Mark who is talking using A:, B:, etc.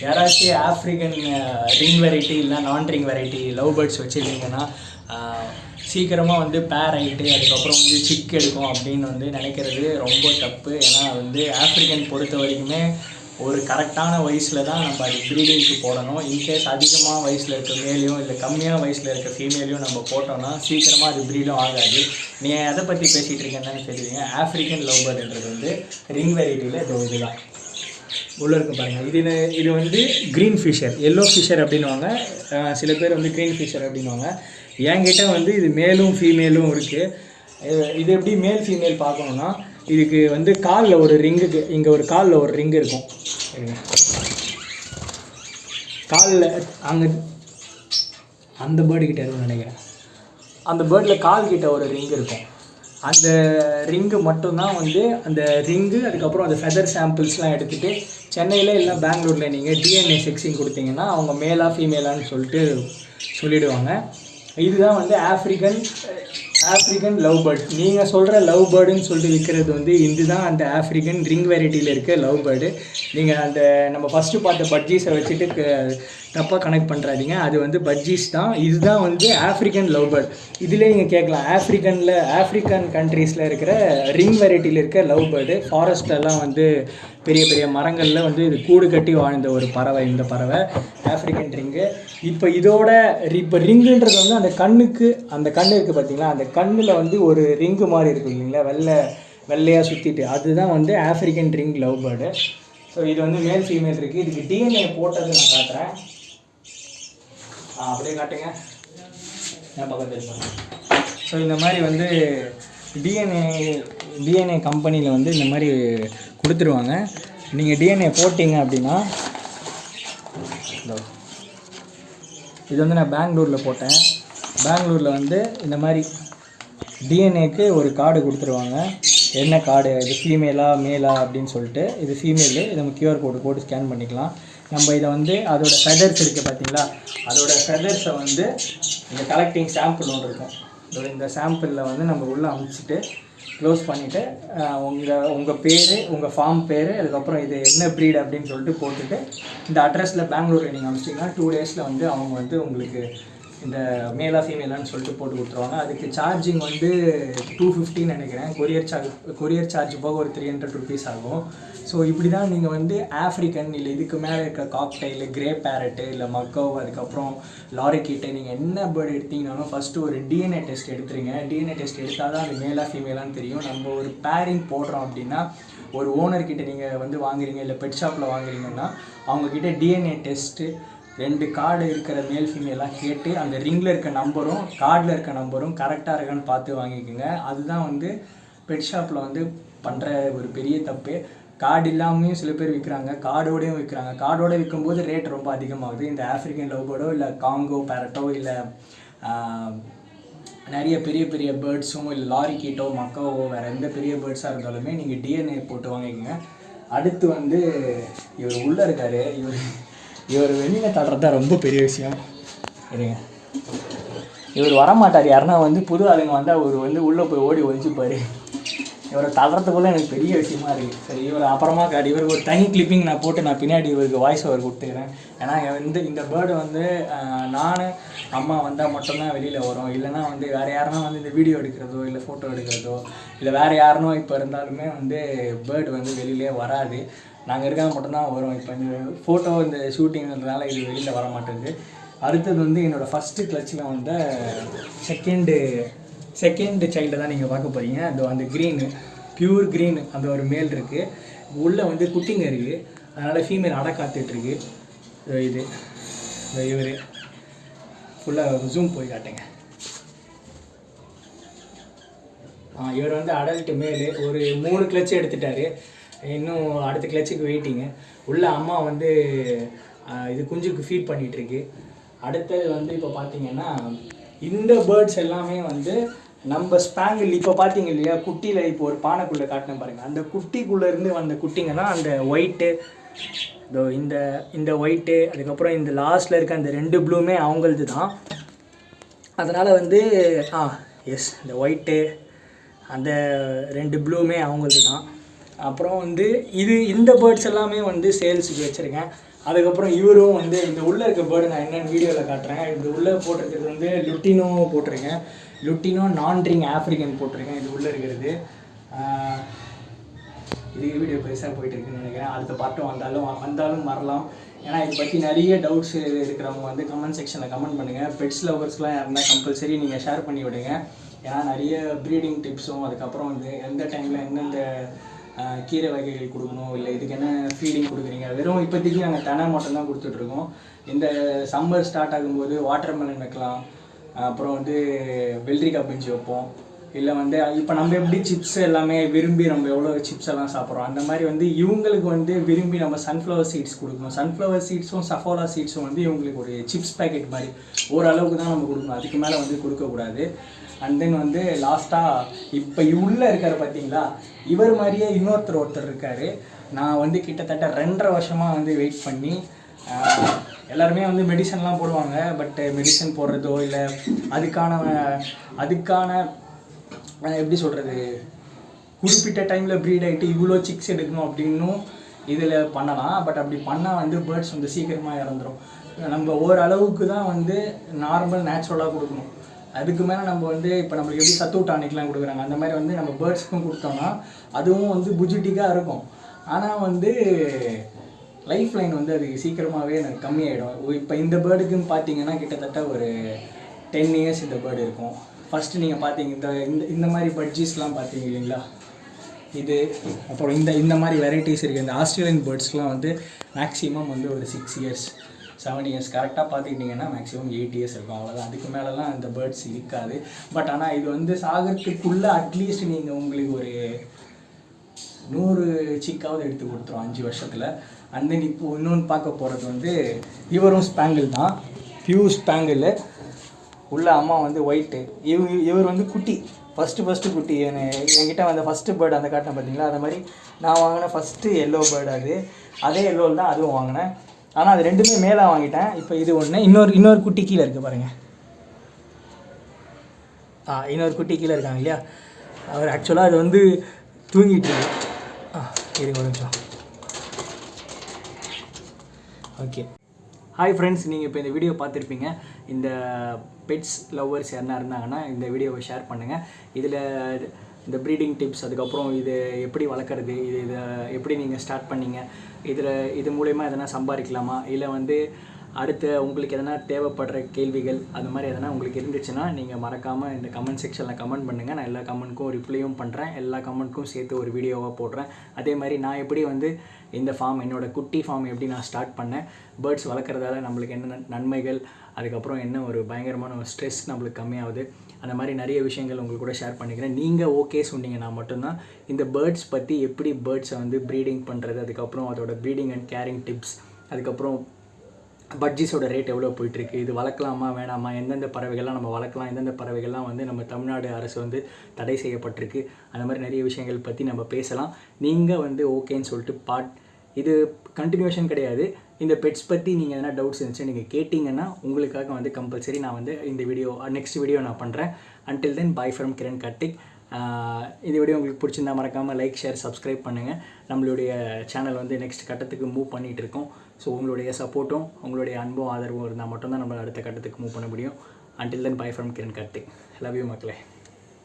A: யாராச்சும் African ring variety இல்லை நான் ரிங் வெரைட்டி லவ் பேர்ட்ஸ் வச்சுருந்தீங்கன்னா சீக்கிரமாக வந்து பேர் ஆகிட்டு அதுக்கப்புறம் வந்து சிக் எடுக்கும் அப்படின்னு வந்து நினைக்கிறது ரொம்ப தப்பு. ஏன்னா வந்து ஆஃப்ரிக்கன் பொறுத்த வரைக்குமே ஒரு கரெக்டான வயசில் தான் நம்ம அது ப்ரீடிங்க்கு போடணும். இன்கேஸ் அதிகமாக வயசில் இருக்க மேலேயும் இல்லை கம்மியான வயசில் இருக்க ஃபீமேலையும் நம்ம போட்டோம்னா சீக்கிரமாக அது ப்ரீடும் ஆகாது. நீங்கள் எதை பற்றி பேசிகிட்டு இருக்கேன்னு தெரியுங்க. ஆஃப்ரிக்கன் லவ் பேர்டுன்றது வந்து ரிங் வெரைட்டியில் இதுதான் உள்ளே இருக்கும் பாருங்கள். இது வந்து க்ரீன் ஃபிஷர், எல்லோ ஃபிஷர் அப்படின்வாங்க. சில பேர் வந்து க்ரீன் ஃபிஷர் அப்படின்வாங்க. என்கிட்ட வந்து இது மேலும் ஃபீமேலும் இருக்குது. இது எப்படி மேல் ஃபீமேல் பார்க்கணுன்னா இதுக்கு வந்து காலில் ஒரு ரிங்குக்கு இங்கே ஒரு காலில் ஒரு ரிங்கு இருக்கும். காலில் அங்கே அந்த பேர்டுக்கிட்ட இருக்குன்னு நினைக்கிறேன். அந்த பேர்டில் கால்கிட்ட ஒரு ரிங்கு இருக்கும். அந்த ரிங்கு மட்டும்தான் வந்து அந்த ரிங்கு அதுக்கப்புறம் அந்த ஃபெதர் சாம்பிள்ஸ்லாம் எடுத்துகிட்டு சென்னையில் இல்லை பெங்களூரில் நீங்கள் டிஎன்ஏ செக்ஸிங் கொடுத்தீங்கன்னா அவங்க மேலா ஃபீமேலான்னு சொல்லிவிடுவாங்க. இதுதான் வந்து ஆஃப்ரிக்கன் லவ் பேர்ட். நீங்கள் சொல்கிற லவ் பேர்டுன்னு சொல்லிட்டு விற்கிறது வந்து இதுதான் அந்த ஆஃப்ரிக்கன் ரிங் வெரைட்டியில் இருக்க லவ் பேர்டு. நீங்கள் அந்த நம்ம ஃபஸ்ட்டு பார்த்த பட்ஜீஸை வச்சுட்டு தப்பாக கனெக்ட் பண்ணுறாதீங்க. அது வந்து பட்ஜீஸ் தான். இதுதான் வந்து ஆஃப்ரிக்கன் லவ் பேர்ட். இதிலே நீங்கள் கேட்கலாம் ஆஃப்ரிக்கன் கண்ட்ரீஸில் இருக்கிற ரிங் வெரைட்டியில் இருக்க லவ் பேர்டு. ஃபாரஸ்ட்லலாம் வந்து பெரிய பெரிய மரங்களில் வந்து இது கூடு கட்டி வாழ்ந்த ஒரு பறவை இந்த பறவை ஆஃப்ரிக்கன் ரிங்கு. இப்போ ரிங்குன்றது வந்து அந்த கண்ணு இருக்குது பார்த்தீங்களா, அந்த கண்ணில் வந்து ஒரு ரிங்கு மாதிரி இருக்கும் இல்லைங்களா, வெள்ளையாக சுற்றிட்டு, அதுதான் வந்து African ring love bird. So இது வந்து மேல் ஃபீமேல் இருக்குது. இதுக்கு டிஎன்ஏ போட்டது நான் காட்டுறேன். அப்படியே காட்டுங்க, நான் பக்கத்தில் இருப்பேன். ஸோ இந்த மாதிரி வந்து டிஎன்ஏ கம்பெனியில் வந்து இந்த மாதிரி கொடுத்துருவாங்க. நீங்கள் டிஎன்ஏ போட்டிங்க அப்படின்னா, இது வந்து நான் பெங்களூரில் போட்டேன். பெங்களூரில் வந்து இந்த மாதிரி டிஎன்ஏக்கு ஒரு கார்டு கொடுத்துருவாங்க. என்ன கார்டு, இது ஃபீமேலா மேலா அப்படின்னு சொல்லிட்டு. இது ஃபீமேலு, இதை நம்ம கியூஆர் கோடு போட்டு ஸ்கேன் பண்ணிக்கலாம். நம்ம இதை வந்து அதோடய ஃபெதர்ஸ் இருக்குது பார்த்தீங்களா, அதோடய ஃபெதர்ஸை வந்து இந்த கலெக்டிங் சாம்பிள் ஒன்று இருக்கும். இந்த சாம்பிளில் வந்து நம்ம உள்ளே அமுச்சிட்டு க்ளோஸ் பண்ணிவிட்டு உங்கள் பேர், உங்கள் ஃபார்ம் பேர், அதுக்கப்புறம் இது என்ன ப்ரீட் அப்படின்னு சொல்லிட்டு போட்டுட்டு இந்த அட்ரஸில் பெங்களூரில் நீங்கள் அனுப்பிச்சிங்கன்னா 2 டேஸில் வந்து அவங்க வந்து உங்களுக்கு இந்த மேலா ஃபீமேலான்னு சொல்லிட்டு போட்டு கொடுத்துருவாங்க. அதுக்கு சார்ஜிங் வந்து 250 நினைக்கிறேன். கொரியர் சார்ஜ் போக ஒரு 300 ருபீஸ் ஆகும். ஸோ இப்படி தான் நீங்கள் வந்து ஆஃப்ரிக்கன் இல்லை இதுக்கு மேலே இருக்க காக்டைல், கிரே பேரட்டு, இல்லை மக்கோ, அதுக்கப்புறம் லாரிக்கிட்ட நீங்கள் என்ன பேர்டு எடுத்தீங்கன்னாலும் ஃபஸ்ட்டு ஒரு டிஎன்ஏ டெஸ்ட் எடுத்துருங்க. டிஎன்ஏ டெஸ்ட் எடுத்தால் தான் அது மேலா ஃபீமேலான்னு தெரியும். நம்ம ஒரு பேரிங் போடுறோம் அப்படின்னா ஒரு ஓனர்கிட்ட நீங்கள் வந்து வாங்குறீங்க இல்லை பெட் ஷாப்பில் வாங்குறீங்கன்னா அவங்கக்கிட்ட டிஎன்ஏ டெஸ்ட்டு 2 கார்டு இருக்கிற மேல் ஃபீமேலாக கேட்டு அந்த ரிங்கில் இருக்க நம்பரும் கார்டில் இருக்க நம்பரும் கரெக்டாக இருக்கான்னு பார்த்து வாங்கிக்கோங்க. அதுதான் வந்து பெட் ஷாப்பில் வந்து பண்ணுற ஒரு பெரிய தப்பு. கார்டு இல்லாமையும் சில பேர் விற்கிறாங்க, கார்டோடையும் விற்கிறாங்க. கார்டோடு விற்கும்போது ரேட் ரொம்ப அதிகமாகுது. இந்த ஆஃப்ரிக்கன் லவ் பேர்டோ இல்லை காங்கோ பேரட்டோ இல்லை நிறைய பெரிய பெரிய பேர்ட்ஸும் இல்லை லாரிக்கீட்டோ மக்காவோ வேறு எந்த பெரிய பேர்ட்ஸாக இருந்தாலுமே நீங்கள் டிஎன்ஏ போட்டு வாங்கிக்கோங்க. அடுத்து வந்து இவர் உள்ளே இருக்கார். இவர் வெளியில் தள்ளுறதா ரொம்ப பெரிய விஷயம். சரிங்க, இவர் வரமாட்டார். யாருன்னா வந்து புது ஆளுங்க வந்தால் அவர் வந்து உள்ளே போய் ஓடி ஒழிச்சுப்பார். இவரை தள்ளுறதுக்குள்ளே எனக்கு பெரிய விஷயமா இருக்குது. சரி, இவர் அப்புறமா இவருக்கு ஒரு தனி கிளிப்பிங் நான் போட்டு நான் பின்னாடி இவருக்கு வாய்ஸ் ஓவர் கொடுத்துக்கிறேன். ஏன்னா வந்து இந்த பேர்டு வந்து நான் அம்மா வந்தால் மட்டும்தான் வெளியில் வரும். இல்லைனா வந்து வேறு யாருனா வந்து இந்த வீடியோ எடுக்கிறதோ இல்லை ஃபோட்டோ எடுக்கிறதோ இல்லை வேறு யாருனோ இப்போ இருந்தாலுமே வந்து பேர்டு வந்து வெளியிலே வராது. நாங்கள் இருக்காக மட்டும்தான் வரும். இப்போ இந்த ஃபோட்டோ இந்த ஷூட்டிங்கிறதுனால இது வெளியில் வர மாட்டேங்குது. அடுத்தது வந்து என்னோடய ஃபஸ்ட்டு கிளச்சில் வந்து செகண்ட் சைல்டு தான் நீங்கள் பார்க்க போகிறீங்க. அந்த க்ரீனு, பியூர் க்ரீனு, அந்த ஒரு மேல் இருக்குது. உள்ளே வந்து குட்டிங்க இருக்குது. அதனால் ஃபீமேல் அடை காத்துட்ருக்கு. இது இவர் ஃபுல்லாக ஜூம் போய் காட்டுங்க. இவர் வந்து அடல்ட்டு மேலு. ஒரு 3 கிளச்சு எடுத்துட்டார். இன்னும் அடுத்த கிளச்சுக்கு வெயிட்டிங்கு. உள்ள அம்மா வந்து இது குஞ்சுக்கு ஃபீட் பண்ணிகிட்ருக்கு. அடுத்தது வந்து இப்போ பார்த்தீங்கன்னா இந்த பேர்ட்ஸ் எல்லாமே வந்து நம்ம ஸ்பேங்கிள் இப்போ பார்த்தீங்க இல்லையா, குட்டியில் இப்போ ஒரு பானைக்குள்ளே காட்டினேன் பாருங்கள். அந்த குட்டிக்குள்ளேருந்து வந்த குட்டிங்க தான் அந்த ஒயிட்டு, இந்த ஒயிட்டு, அதுக்கப்புறம் இந்த லாஸ்ட்டில் இருக்க அந்த 2 ப்ளூமே அவங்களது தான். அதனால் வந்து எஸ், இந்த ஒயிட்டு அந்த 2 ப்ளூமே அவங்களது தான். அப்புறம் வந்து இந்த பேர்ட்ஸ் எல்லாமே வந்து சேல்ஸுக்கு வச்சுருக்கேன். அதுக்கப்புறம் இவரும் வந்து இந்த உள்ளே இருக்க பேர்டு நான் என்னென்னு வீடியோவில் காட்டுறேன். இது உள்ளே போட்டிருக்கிறது வந்து லுட்டினோ போட்டிருக்கேன். லுட்டினோ நான்ட்ரிங் ஆஃப்ரிக்கன் போட்டிருக்கேன். இது உள்ளே இருக்கிறது. இது வீடியோ பெருசாக போயிட்டு இருக்குன்னு நினைக்கிறேன். அடுத்த பாட்டும் வந்தாலும் வரலாம். ஏன்னா இதை பற்றி நிறைய டவுட்ஸ் இருக்கிறவங்க வந்து கமெண்ட் செக்ஷனில் கமெண்ட் பண்ணுங்கள். பெட்ஸ் லவர்ஸ்லாம் யாருன்னா கம்பல்சரி நீங்கள் ஷேர் பண்ணி விடுங்க. ஏன்னா நிறைய ப்ரீடிங் டிப்ஸும் அதுக்கப்புறம் வந்து எந்த டைமில் எந்தெந்த கீரை வகைகள் கொடுக்கணும், இல்லை இதுக்கு என்ன ஃபீடிங் கொடுக்குறீங்க. வெறும் இப்போதைக்கு நாங்கள் தெனை மட்டும்தான் கொடுத்துட்ருக்கோம். இந்த சம்மர் ஸ்டார்ட் ஆகும்போது வாட்டர் மெலன் வைக்கலாம், அப்புறம் வந்து வெள்ளரிக்காய் பிஞ்சு வைப்போம். இல்லை வந்து இப்போ நம்ம எப்படி சிப்ஸ் எல்லாமே விரும்பி நம்ம எவ்வளோ சிப்ஸ் எல்லாம் சாப்பிட்றோம், அந்த மாதிரி வந்து இவங்களுக்கு வந்து விரும்பி நம்ம சன்ஃப்ளவர் சீட்ஸ் கொடுக்கணும். சன்ஃப்ளவர் சீட்ஸும் சஃபோலா சீட்ஸும் வந்து இவங்களுக்கு ஒரு சிப்ஸ் பேக்கெட் மாதிரி ஓரளவுக்கு தான் நம்ம கொடுக்கணும், அதுக்கு மேலே வந்து கொடுக்கக்கூடாது. அண்ட் தென் வந்து லாஸ்ட்டாக இப்போ உள்ளே இருக்கார் பார்த்தீங்களா, இவர் மாதிரியே ஒருத்தர் இருக்கார். நான் வந்து கிட்டத்தட்ட 2.5 வருஷமாக வந்து வெயிட் பண்ணி எல்லாருமே வந்து மெடிசன்லாம் போடுவாங்க. பட் மெடிசன் போடுறதோ இல்லை அதுக்கான எப்படி சொல்கிறது, குறிப்பிட்ட டைமில் ப்ரீட் ஆகிட்டு இவ்வளோ சிக்ஸ் எடுக்கணும் அப்படின்னும் இதில் பண்ணலாம். பட் அப்படி பண்ணால் வந்து பேர்ட்ஸ் வந்து சீக்கிரமாக இறந்துடும். நம்ம ஓரளவுக்கு தான் வந்து நார்மல் நேச்சுரலாக கொடுக்கணும். அதுக்கு மேலே நம்ம வந்து இப்போ நம்மளுக்கு எப்படி சத்து டானிக்லாம் கொடுக்குறாங்க, அந்த மாதிரி வந்து நம்ம பேர்ட்ஸ்க்கும் கொடுத்தோம்னா அதுவும் வந்து புஜிட்டிக்காக இருக்கும். ஆனால் வந்து லைஃப் லைன் வந்து அது சீக்கிரமாகவே எனக்கு கம்மியாயிடும். இப்போ இந்த பேர்டுக்குன்னு பார்த்தீங்கன்னா கிட்டத்தட்ட ஒரு 10 இயர்ஸ் இந்த பேர்டு இருக்கும். ஃபஸ்ட்டு நீங்கள் பார்த்தீங்க இந்த மாதிரி பட்ஜிஸ்லாம் பார்த்தீங்க இல்லைங்களா, இது அப்புறம் இந்த மாதிரி வெரைட்டிஸ் இருக்குது. இந்த ஆஸ்திரேலியன் பேர்ட்ஸ்லாம் வந்து மேக்ஸிமம் வந்து ஒரு 6 இயர்ஸ் 7 இயர்ஸ் கரெக்டாக பார்த்துக்கிட்டிங்கன்னா மேக்ஸிமம் 8 இயர்ஸ் இருக்கும். அவ்வளோதான், அதுக்கு மேலெலாம் இந்த பேர்ட்ஸ் இருக்காது. பட் ஆனால் இது வந்து சாகரத்துக்குள்ளே அட்லீஸ்ட் நீங்கள் உங்களுக்கு ஒரு 100 சிக்காவது எடுத்து கொடுத்துரும் 5 வருஷத்தில். அண்ட் தென் இப்போ இன்னொன்று பார்க்க போகிறது வந்து இவரும் ஸ்பேங்கிள் தான், பியூர் ஸ்பேங்கிள். உள்ள அம்மா வந்து ஒயிட்டு, இவர் வந்து குட்டி, ஃபஸ்ட்டு குட்டி. என்கிட்ட வந்த ஃபஸ்ட்டு பேர்டு அந்த காட்டினேன் பார்த்தீங்களா, அது மாதிரி நான் வாங்கின ஃபஸ்ட்டு எல்லோ பேர்டு அதே எல்லோவில் தான் அதுவும் வாங்கினேன். ஆனால் அது ரெண்டுமே மேலே வாங்கிட்டேன். இப்போ இது ஒன்று, இன்னொரு குட்டி கீழே இருக்குது பாருங்கள். இன்னொரு குட்டி கீழே இருக்காங்க இல்லையா, அவர் ஆக்சுவலாக அது வந்து தூங்கிட்டு இருக்கு. இது ஒரு நிமிஷம். ஓகே, ஹாய் ஃப்ரெண்ட்ஸ், நீங்கள் இப்போ இந்த வீடியோ பார்த்துருப்பீங்க. இந்த பெட்ஸ் லவ்வர்ஸ் யாருன்னா இருந்தாங்கன்னா இந்த வீடியோவை ஷேர் பண்ணுங்கள். இதில் இந்த ப்ரீடிங் டிப்ஸ், அதுக்கப்புறம் இது எப்படி வளர்க்குறது, இதை எப்படி நீங்கள் ஸ்டார்ட் பண்ணீங்க, இது மூலயமா எதனா சம்பாதிக்கலாமா, இல்லை வந்து அடுத்து உங்களுக்கு எதனா தேவைப்படுற கேள்விகள் அது மாதிரி எதனா உங்களுக்கு இருந்துச்சுன்னா நீங்கள் மறக்காமல் இந்த கமெண்ட் செக்ஷனில் கமெண்ட் பண்ணுங்கள். நான் எல்லா கமெண்ட்க்கும் ரிப்ளையும் பண்ணுறேன், எல்லா கமெண்ட்க்கும் சேர்த்து ஒரு வீடியோவாக போடுறேன். அதே மாதிரி நான் எப்படி வந்து இந்த ஃபார்ம், என்னோடய குட்டி ஃபார்ம் எப்படி நான் ஸ்டார்ட் பண்ணேன், பேர்ட்ஸ் வளர்க்குறதால நம்மளுக்கு என்ன நன்மைகள், அதுக்கப்புறம் என்ன ஒரு பயங்கரமான ஒரு ஸ்ட்ரெஸ் நம்மளுக்கு கம்மியாகுது, அந்த மாதிரி நிறைய விஷயங்கள் உங்களுக்கு கூட ஷேர் பண்ணிக்கிறேன். நீங்கள் ஓகே சொன்னீங்கன்னா மட்டும்தான் இந்த பேர்ட்ஸ் பற்றி, எப்படி பேர்ட்ஸை வந்து ப்ரீடிங் பண்ணுறது, அதுக்கப்புறம் அதோட ப்ரீடிங் அண்ட் கேரிங் டிப்ஸ், அதுக்கப்புறம் பட்ஜிஸோட ரேட் எவ்வளோ போயிட்டுருக்கு, இது வளர்க்கலாமா வேணாமா, எந்தெந்த பறவைகள்லாம் நம்ம வளர்க்கலாம், எந்தெந்த பறவைகள்லாம் வந்து நம்ம தமிழ்நாடு அரசு வந்து தடை செய்யப்பட்டிருக்கு, அந்த மாதிரி நிறைய விஷயங்கள் பற்றி நம்ம பேசலாம். நீங்கள் வந்து ஓகேன்னு சொல்லிட்டு இது கண்டினியூஷன் கிடையாது. இந்த பெட்ஸ் பற்றி நீங்கள் எதனா டவுட்ஸ் இருந்துச்சு நீங்கள் கேட்டிங்கன்னா உங்களுக்காக வந்து கம்பல்சரி நான் வந்து இந்த நெக்ஸ்ட் வீடியோ நான் பண்ணுறேன். Until then bye from Kiran Karthik. இந்த வீடியோ உங்களுக்கு பிடிச்சிருந்தா மறக்காமல் லைக், ஷேர், சப்ஸ்கிரைப் பண்ணுங்கள். நம்மளுடைய சேனல் வந்து நெக்ஸ்ட் கட்டத்துக்கு மூவ் பண்ணிகிட்டு இருக்கோம். ஸோ உங்களுடைய சப்போர்ட்டும் உங்களுடைய அன்பும் ஆதரவும் இருந்தால் மட்டும்தான் நம்ம அடுத்த கட்டத்துக்கு மூவ் பண்ண முடியும். Until then bye from Kiran Karthik. Love you மக்களே.